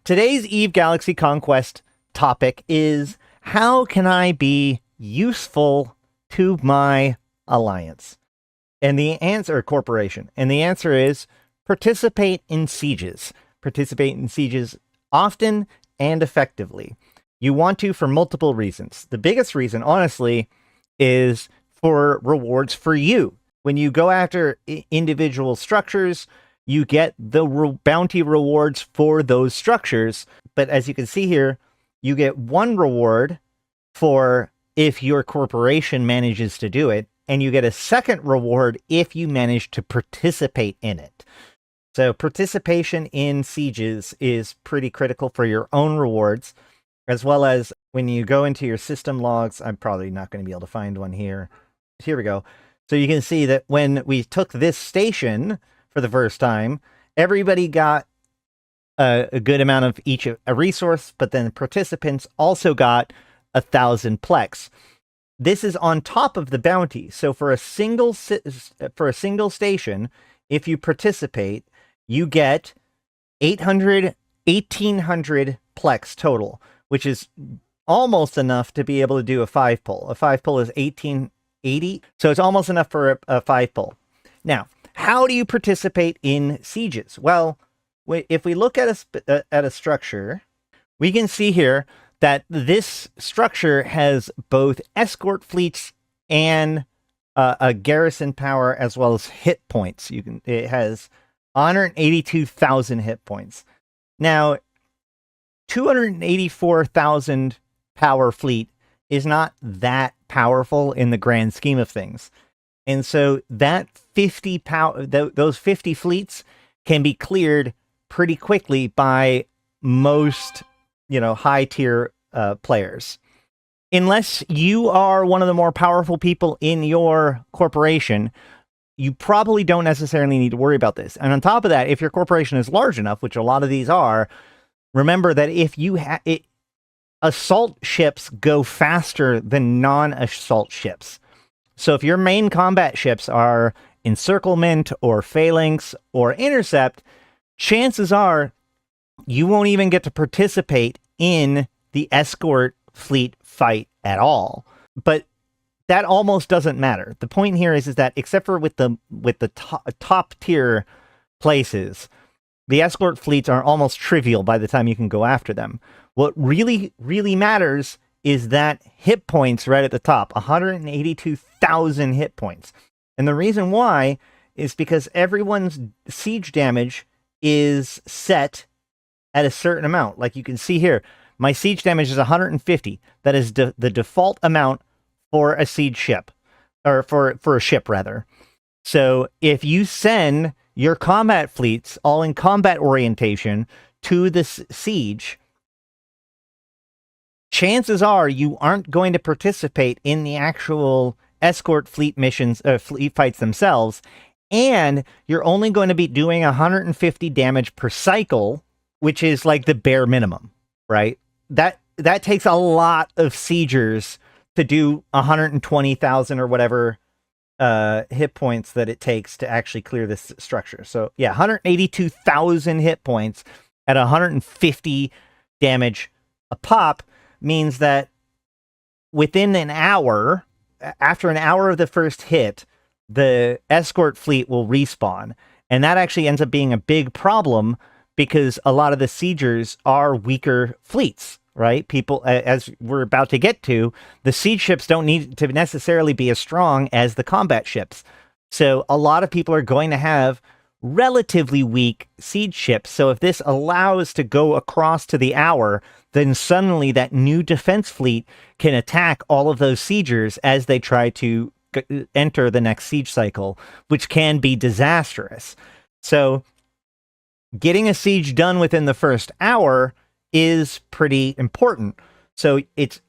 Today's EVE Galaxy Conquest topic is how can I be useful to my alliance? And the answer, corporation, and the answer is participate in sieges. Participate in sieges often and effectively. You want to for multiple reasons. The biggest reason, honestly, is for rewards for you. When you go after individual structures, you get the bounty rewards for those structures. But as you can see here, you get one reward for if your corporation manages to do it, and you get a second reward if you manage to participate in it. So participation in sieges is pretty critical for your own rewards, as well as when you go into your system logs. I'm probably not going to be able to find one here. Here we go. So you can see that when we took this station for the first time, everybody got a good amount of each a resource, but then participants also got 1,000 plex. This is on top of the bounty. So for a single station, if you participate, you get 1,800 plex total, which is almost enough to be able to do a 5-pull. A 5-pull is 1,880, so it's almost enough for a 5-pull. Now, how do you participate in sieges? Well, if we look at a structure, we can see here that this structure has both escort fleets and a garrison power, as well as hit points. It has 182,000 hit points. Now, 284,000 power fleet is not that powerful in the grand scheme of things. And so that 50 those 50 fleets can be cleared pretty quickly by most, high tier players. Unless you are one of the more powerful people in your corporation, you probably don't necessarily need to worry about this. And on top of that, if your corporation is large enough, which a lot of these are, remember that if you assault ships go faster than non-assault ships. So if your main combat ships are encirclement or phalanx or intercept, chances are you won't even get to participate in the escort fleet fight at all. But that almost doesn't matter. The point here is that except for with the top tier places, the escort fleets are almost trivial by the time you can go after them. What really, really matters is that hit points right at the top, 182,000 hit points. And the reason why is because everyone's siege damage is set at a certain amount. Like you can see here, my siege damage is 150. That is the default amount for a siege ship, or for a ship rather. So if you send your combat fleets all in combat orientation to this siege, chances are you aren't going to participate in the actual escort fleet missions, fleet fights themselves, and you're only going to be doing 150 damage per cycle, which is like the bare minimum, right? That takes a lot of siegers to do 120,000 or whatever hit points that it takes to actually clear this structure. So yeah, 182,000 hit points at 150 damage a pop means that within an hour, after an hour of the first hit, the escort fleet will respawn. And that actually ends up being a big problem because a lot of the siegers are weaker fleets, right? People, as we're about to get to, the siege ships don't need to necessarily be as strong as the combat ships. So a lot of people are going to have relatively weak siege ships. So if this allows to go across to the hour, then suddenly that new defense fleet can attack all of those siegers as they try to enter the next siege cycle, which can be disastrous. So getting a siege done within the first hour is pretty important. So it's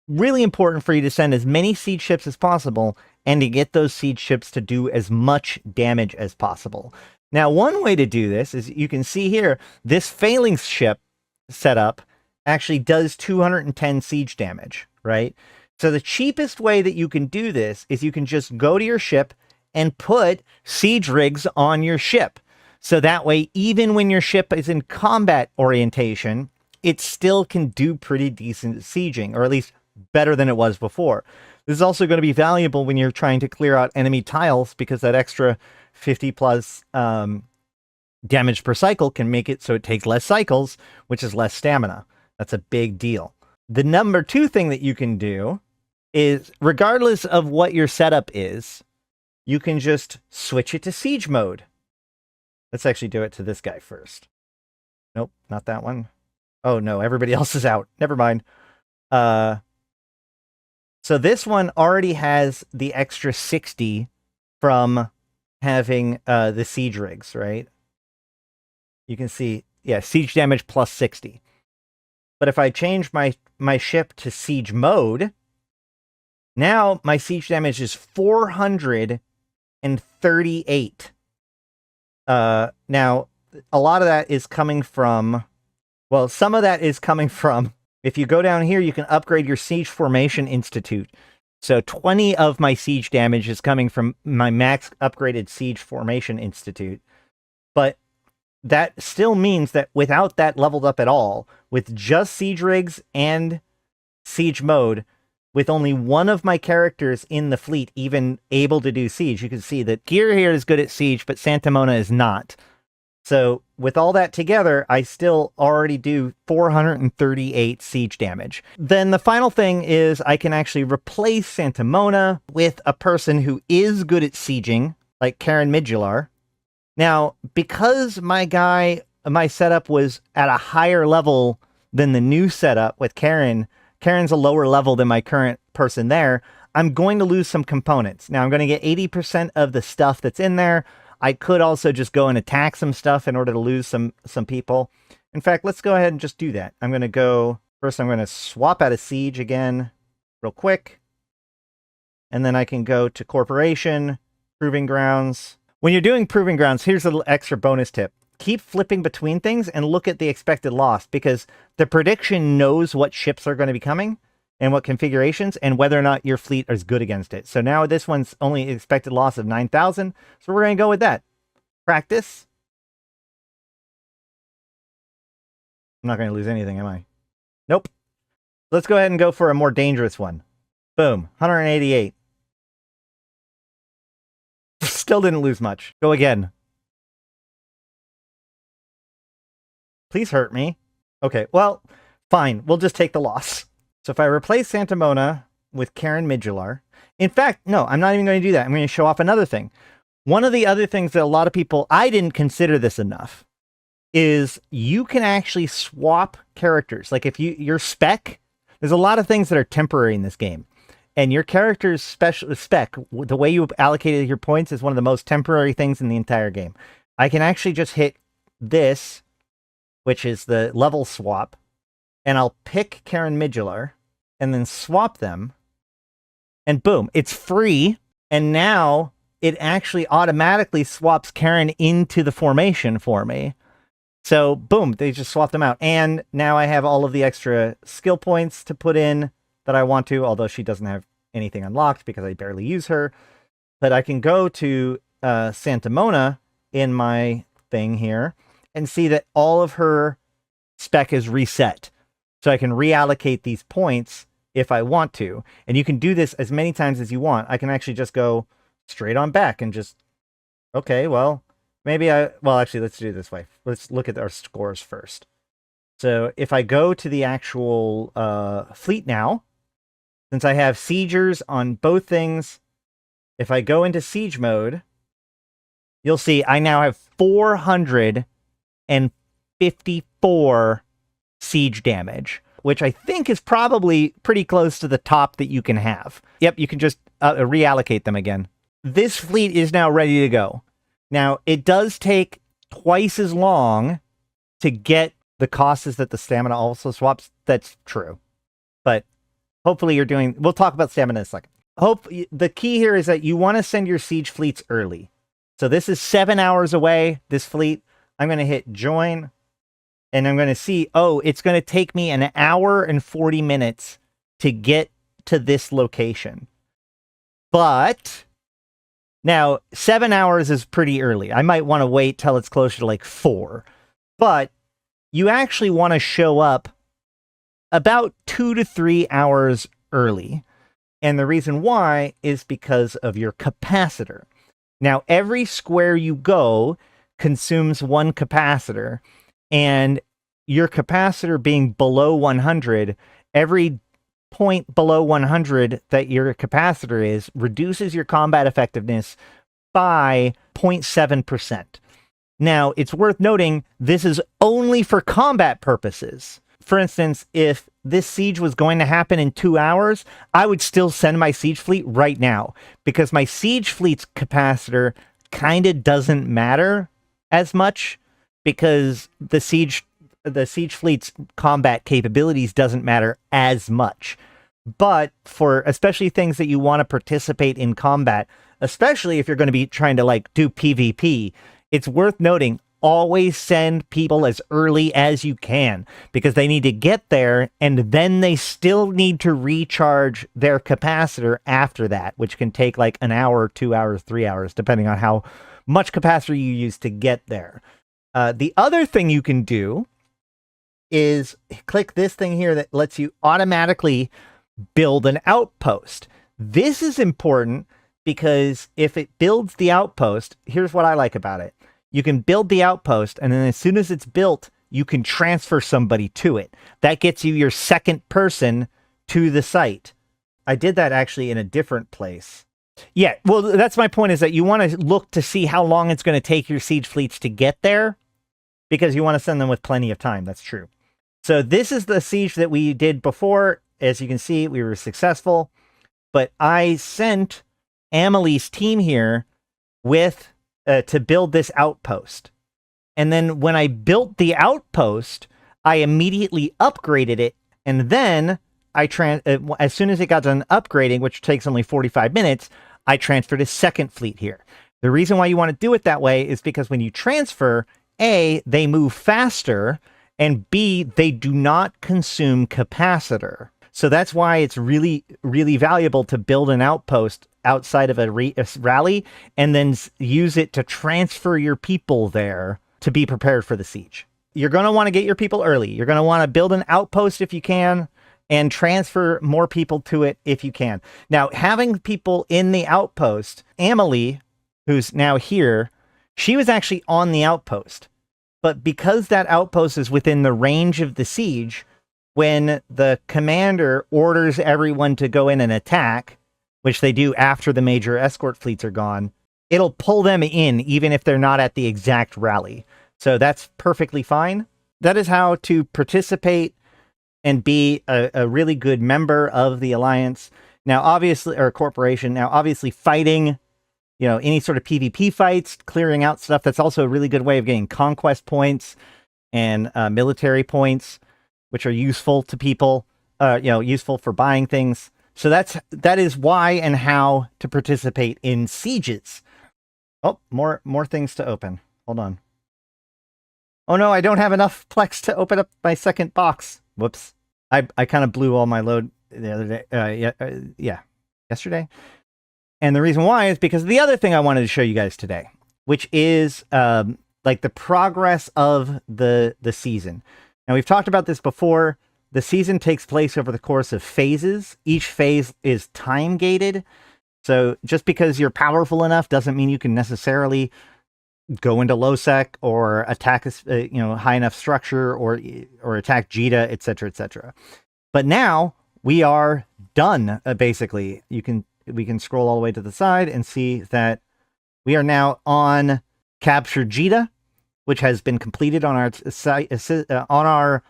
really important for you to send as many siege ships as possible and to get those siege ships to do as much damage as possible. Now, one way to do this is you can see here, this phalanx ship setup actually does 210 siege damage, right? So the cheapest way that you can do this is you can just go to your ship and put siege rigs on your ship. So that way, even when your ship is in combat orientation, it still can do pretty decent sieging, or at least better than it was before. This is also going to be valuable when you're trying to clear out enemy tiles, because that extra 50 plus damage per cycle can make it so it takes less cycles, which is less stamina. That's a big deal. The number 2 thing that you can do is, regardless of what your setup is, you can just switch it to siege mode. Let's actually do it to this guy first. Nope, not that one. Oh no, everybody else is out. Never mind. So this one already has the extra 60 from having the siege rigs, right? You can see, yeah, siege damage plus 60. But if I change my ship to siege mode, now my siege damage is 438. Now, a lot of that is coming from, well, some of that is coming from, if you go down here, you can upgrade your Siege Formation Institute. So 20 of my siege damage is coming from my max upgraded Siege Formation Institute. But that still means that without that leveled up at all, with just siege rigs and siege mode, with only one of my characters in the fleet even able to do siege, you can see that Gear here is good at siege, but Santa Mona is not. So with all that together, I still already do 438 siege damage. Then the final thing is I can actually replace Santa Mona with a person who is good at sieging, like Karen Midgular. Now, because my setup was at a higher level than the new setup with Karen's a lower level than my current person there, I'm going to lose some components. Now, I'm going to get 80% of the stuff that's in there. I could also just go and attack some stuff in order to lose some people. In fact, let's go ahead and just do that. I'm going to swap out of Siege again real quick. And then I can go to Corporation, Proving Grounds. When you're doing Proving Grounds, here's a little extra bonus tip. Keep flipping between things and look at the expected loss, because the prediction knows what ships are going to be coming and what configurations and whether or not your fleet is good against it. So now this one's only expected loss of 9,000. So we're going to go with that. Practice. I'm not going to lose anything, am I? Nope. Let's go ahead and go for a more dangerous one. Boom. 188. Still didn't lose much. Go again. Please hurt me. Okay, well, fine. We'll just take the loss. So if I replace Santa Mona with Karen Midgular, in fact, no, I'm not even going to do that. I'm going to show off another thing. One of the other things that a lot of people, I didn't consider this enough, is you can actually swap characters. Like if your spec, there's a lot of things that are temporary in this game. And your character's spec, the way you allocated your points, is one of the most temporary things in the entire game. I can actually just hit this, which is the level swap, and I'll pick Karen Midgular and then swap them, and boom, it's free. And now it actually automatically swaps Karen into the formation for me. So boom, they just swapped them out. And now I have all of the extra skill points to put in that I want to, although she doesn't have anything unlocked because I barely use her. But I can go to Santa Mona in my thing here and see that all of her spec is reset. So I can reallocate these points if I want to. And you can do this as many times as you want. I can actually just go straight on back and just, okay, well, actually, let's do it this way. Let's look at our scores first. So if I go to the actual fleet now, since I have siegers on both things, if I go into siege mode, you'll see I now have 454 siege damage, which I think is probably pretty close to the top that you can have. Yep, you can just reallocate them again. This fleet is now ready to go. Now, it does take twice as long to get the cost is that the stamina also swaps. That's true. But hopefully you're doing... We'll talk about stamina in a second. The key here is that you want to send your siege fleets early. So this is 7 hours away, this fleet. I'm going to hit join. And I'm going to see, oh, it's going to take me an hour and 40 minutes to get to this location. But Now, 7 hours is pretty early. I might want to wait till it's closer to like 4. But you actually want to show up about 2 to 3 hours early. And the reason why is because of your capacitor. Now, every square you go consumes 1 capacitor, and your capacitor being below 100, every point below 100 that your capacitor is reduces your combat effectiveness by 0.7%. Now, it's worth noting this is only for combat purposes. For instance, if this siege was going to happen in 2 hours, I would still send my siege fleet right now, because my siege fleet's capacitor kind of doesn't matter as much, because the siege fleet's combat capabilities doesn't matter as much. But for especially things that you want to participate in combat, especially if you're going to be trying to like do PvP, it's worth noting, always send people as early as you can, because they need to get there, and then they still need to recharge their capacitor after that, which can take like an hour, 2 hours, 3 hours, depending on how much capacitor you use to get there. The other thing you can do is click this thing here that lets you automatically build an outpost. This is important because if it builds the outpost, here's what I like about it. You can build the outpost, and then as soon as it's built, you can transfer somebody to it. That gets you your second person to the site. I did that actually in a different place. Yeah, well, that's my point, is that you want to look to see how long it's going to take your siege fleets to get there, because you want to send them with plenty of time. That's true. So this is the siege that we did before. As you can see, we were successful, but I sent Amelie's team here with to build this outpost. And then when I built the outpost, I immediately upgraded it, and then I as soon as it got done upgrading, which takes only 45 minutes, I transferred a second fleet here. The reason why you want to do it that way is because when you transfer, A, they move faster, and B, they do not consume capacitor. So that's why it's really, really valuable to build an outpost outside of a rally, and then use it to transfer your people there to be prepared for the siege. You're going to want to get your people early. You're going to want to build an outpost if you can, and transfer more people to it if you can. Now, having people in the outpost, Amelie, who's now here, she was actually on the outpost. But because that outpost is within the range of the siege, when the commander orders everyone to go in and attack, which they do after the major escort fleets are gone, it'll pull them in even if they're not at the exact rally. So that's perfectly fine. That is how to participate and be a really good member of the alliance. Now, obviously, or corporation. Now, obviously, fighting, any sort of PvP fights, clearing out stuff, that's also a really good way of getting conquest points and military points, which are useful to people, useful for buying things. So that is why and how to participate in sieges. Oh, more things to open. Hold on. Oh no, I don't have enough plex to open up my second box. Whoops. I kind of blew all my load the other day. Yesterday. And the reason why is because of the other thing I wanted to show you guys today, which is like the progress of the season. Now, we've talked about this before. The season takes place over the course of phases. Each phase is time gated. So just because you're powerful enough doesn't mean you can necessarily go into low sec or attack a high enough structure or attack Jita, etc., etc. But now we are done. Basically, we can scroll all the way to the side and see that we are now on capture Jita, which has been completed on our site on our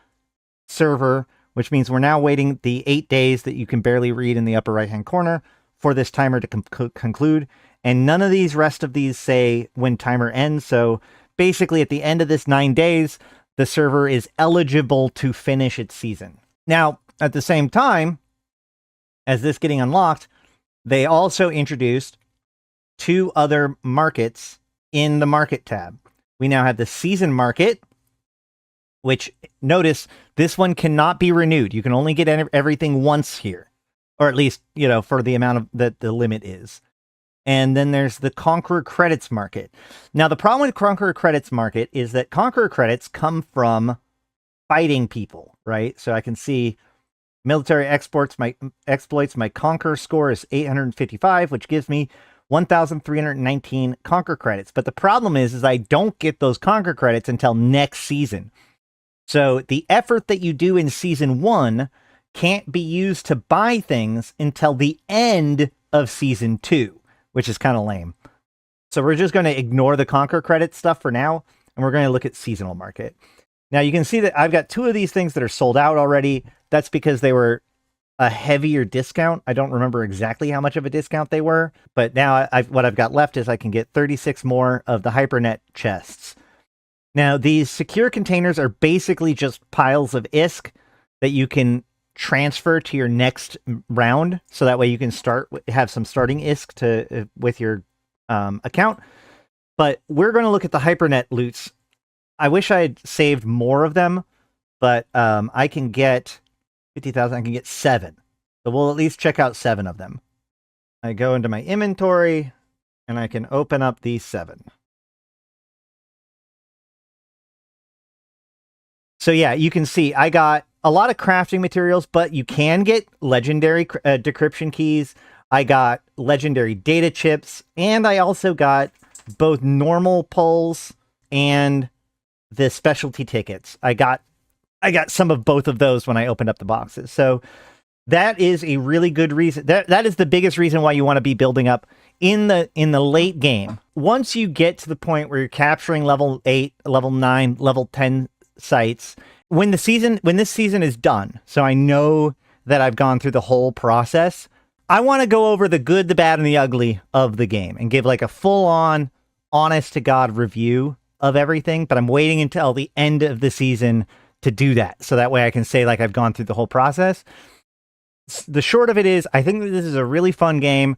server, which means we're now waiting the 8 days that you can barely read in the upper right hand corner for this timer to conclude. And none of these rest of these say when timer ends. So basically at the end of this 9 days, the server is eligible to finish its season. Now, at the same time as this getting unlocked, they also introduced 2 other markets in the market tab. We now have the season market, which, notice, this one cannot be renewed. You can only get everything once here, or at least, for the amount of that the limit is. And then there's the Conqueror Credits Market. Now, the problem with Conqueror Credits Market is that Conqueror Credits come from fighting people, right? So I can see military exploits. My Conqueror score is 855, which gives me 1,319 Conqueror credits. But the problem is I don't get those Conqueror credits until next season. So the effort that you do in season 1 can't be used to buy things until the end of season 2, which is kind of lame. So we're just going to ignore the Conqueror credit stuff for now, and we're going to look at seasonal market. Now you can see that I've got 2 of these things that are sold out already. That's because they were a heavier discount. I don't remember exactly how much of a discount they were, but now what I've got left is I can get 36 more of the HyperNet chests. Now, these secure containers are basically just piles of ISK that you can transfer to your next round, so that way you can have some starting ISK with your account. But we're going to look at the HyperNet loots. I wish I had saved more of them, but I can get 50,000. I can get 7. So we'll at least check out 7 of them. I go into my inventory and I can open up these 7. So yeah, you can see I got a lot of crafting materials, but you can get legendary decryption keys. I got legendary data chips, and I also got both normal pulls and the specialty tickets. I got some of both of those when I opened up the boxes. So that is a really good reason. That is the biggest reason why you want to be building up in the late game. Once you get to the point where you're capturing level 8, level 9, level 10 sites, when this season is done, so I know that I've gone through the whole process, I want to go over the good, the bad, and the ugly of the game and give like a full-on, honest-to-God review of everything, but I'm waiting until the end of the season to do that, so that way I can say like I've gone through the whole process. The short of it is, I think that this is a really fun game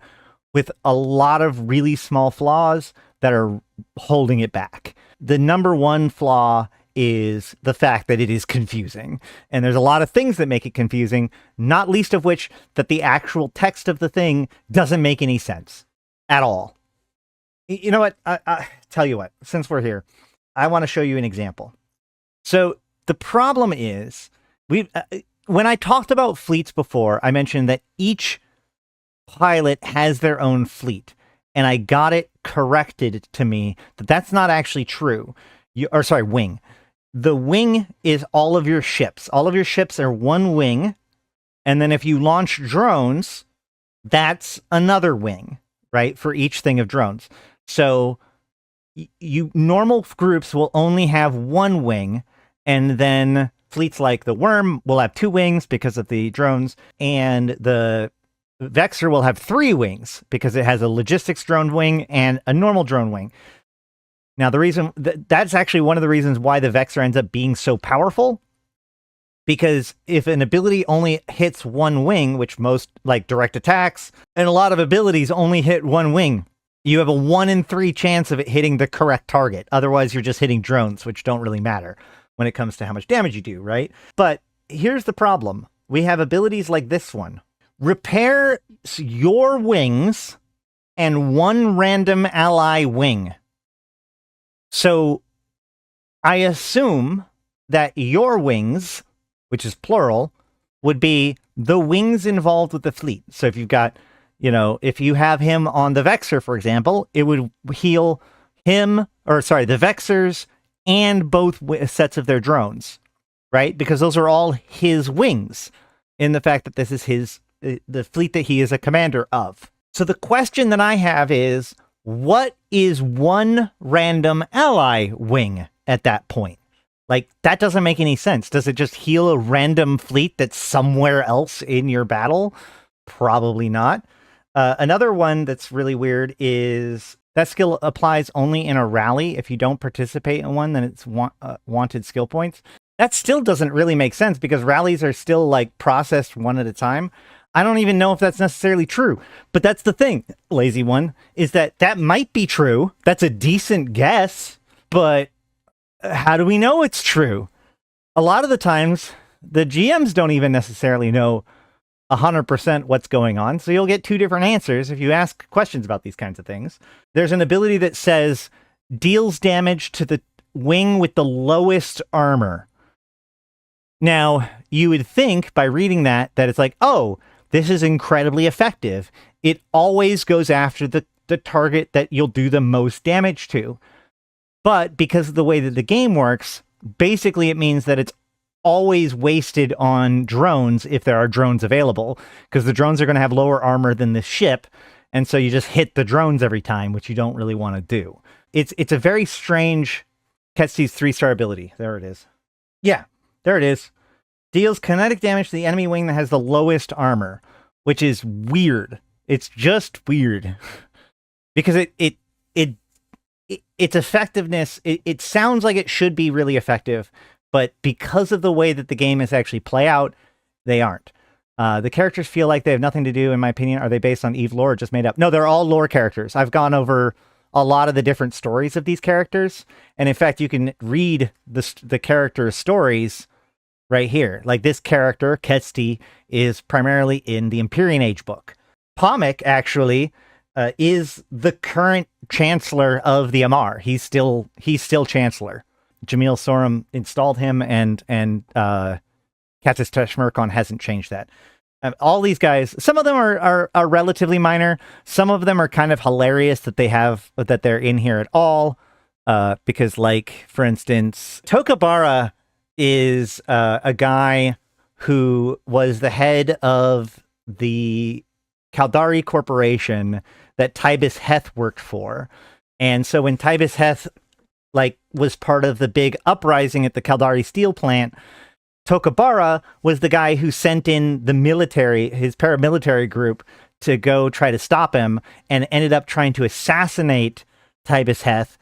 with a lot of really small flaws that are holding it back. The number one flaw is the fact that it is confusing. And there's a lot of things that make it confusing, not least of which that the actual text of the thing doesn't make any sense at all. You know what? I tell you what, since we're here, I want to show you an example. So the problem is, when I talked about fleets before, I mentioned that each pilot has their own fleet, and I got it corrected to me that that's not actually true. Wing. The wing is all of your ships. All of your ships are one wing, and then if you launch drones, that's another wing, right, for each thing of drones. So normal groups will only have one wing, and then fleets like the Worm will have 2 wings because of the drones, and the Vexor will have 3 wings because it has a logistics drone wing and a normal drone wing. Now, the reason that's actually one of the reasons why the Vexor ends up being so powerful, because if an ability only hits one wing, which most like direct attacks and a lot of abilities only hit one wing, you have a 1 in 3 chance of it hitting the correct target. Otherwise, you're just hitting drones, which don't really matter when it comes to how much damage you do, right? But here's the problem. We have abilities like this one. Repair your wings and 1 random ally wing. So I assume that your wings, which is plural, would be the wings involved with the fleet. So if you've got, if you have him on the Vexor, for example, it would heal the Vexors and both sets of their drones, right? Because those are all his wings in the fact that this is the fleet that he is a commander of. So the question that I have is, what is 1 random ally wing at that point? Like, that doesn't make any sense. Does it just heal a random fleet that's somewhere else in your battle? Probably not. Another one that's really weird is that skill applies only in a rally. If you don't participate in one, then it's wanted skill points. That still doesn't really make sense because rallies are still like processed one at a time. I don't even know if that's necessarily true, but that's the thing, lazy one, is that might be true. That's a decent guess, but how do we know it's true? A lot of the times, the GMs don't even necessarily know 100% what's going on. So you'll get two different answers if you ask questions about these kinds of things. There's an ability that says deals damage to the wing with the lowest armor. Now, you would think by reading that it's like, oh, this is incredibly effective. It always goes after the target that you'll do the most damage to. But because of the way that the game works, basically it means that it's always wasted on drones if there are drones available, because the drones are going to have lower armor than the ship, and so you just hit the drones every time, which you don't really want to do. It's a very strange Ketsy's 3-star ability. There it is. Yeah, there it is. Deals kinetic damage to the enemy wing that has the lowest armor, which is weird. It's just weird. Because its effectiveness, it sounds like it should be really effective, but because of the way that the game is actually play out, they aren't. The characters feel like they have nothing to do, in my opinion. Are they based on EVE lore or just made up? No, they're all lore characters. I've gone over a lot of the different stories of these characters, and in fact, you can read the character stories right here. Like this character, Ketsty, is primarily in the Empyrean Age book. Pomik, actually, is the current chancellor of the Amar. He's still chancellor. Jamil Sorum installed him, and Katis Teshmerkon hasn't changed that. All these guys, some of them are relatively minor. Some of them are kind of hilarious that they're in here at all. Because, like, for instance, Tokabara is a guy who was the head of the Caldari Corporation that Tybus Heth worked for. And so when Tybus Heth was part of the big uprising at the Caldari steel plant, Tokabara was the guy who sent in the military, his paramilitary group, to go try to stop him, and ended up trying to assassinate Tybus Heth,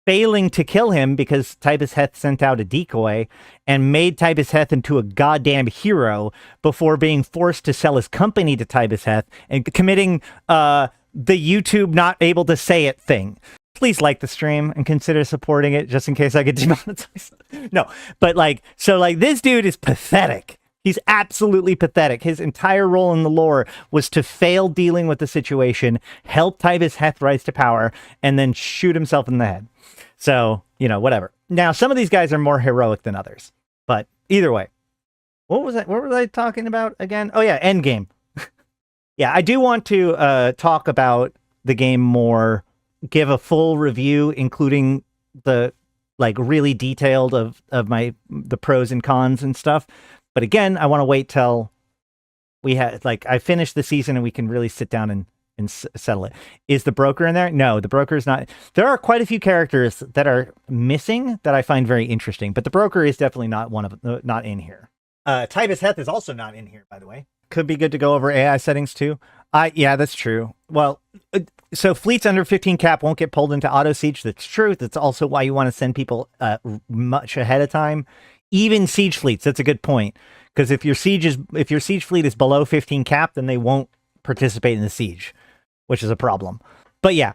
failing to kill him because Tybus Heth sent out a decoy and made Tybus Heth into a goddamn hero before being forced to sell his company to Tybus Heth and committing the YouTube not able to say it thing. Please like the stream and consider supporting it just in case I get demonetized. No, but this dude is pathetic. He's absolutely pathetic. His entire role in the lore was to fail dealing with the situation, help Tybus Heth rise to power, and then shoot himself in the head. So, whatever. Now, some of these guys are more heroic than others. But either way. What was I talking about again? Oh, yeah, Endgame. Yeah, I do want to talk about the game more, give a full review, including the really detailed of the pros and cons and stuff. But again, I want to wait till I finish the season and we can really sit down and settle it. Is the broker in there? No, the broker is not. There are quite a few characters that are missing that I find very interesting, but the broker is definitely not in here. Tybus Heth is also not in here, by the way. Could be good to go over AI settings too. Yeah, that's true. Well, so fleets under 15 cap won't get pulled into auto siege. That's true. That's also why you want to send people much ahead of time. Even siege fleets. That's a good point, because if your siege fleet is below 15 cap, then they won't participate in the siege, which is a problem. But yeah,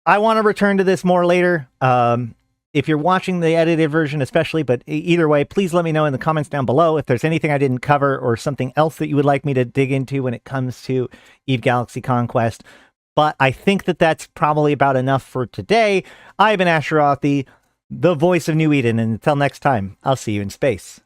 I want to return to this more later. If you're watching the edited version especially, but either way, please let me know in the comments down below if there's anything I didn't cover or something else that you would like me to dig into when it comes to EVE Galaxy Conquest. But I think that's probably about enough for today. I've been Asherothi, the voice of New Eden, and until next time, I'll see you in space.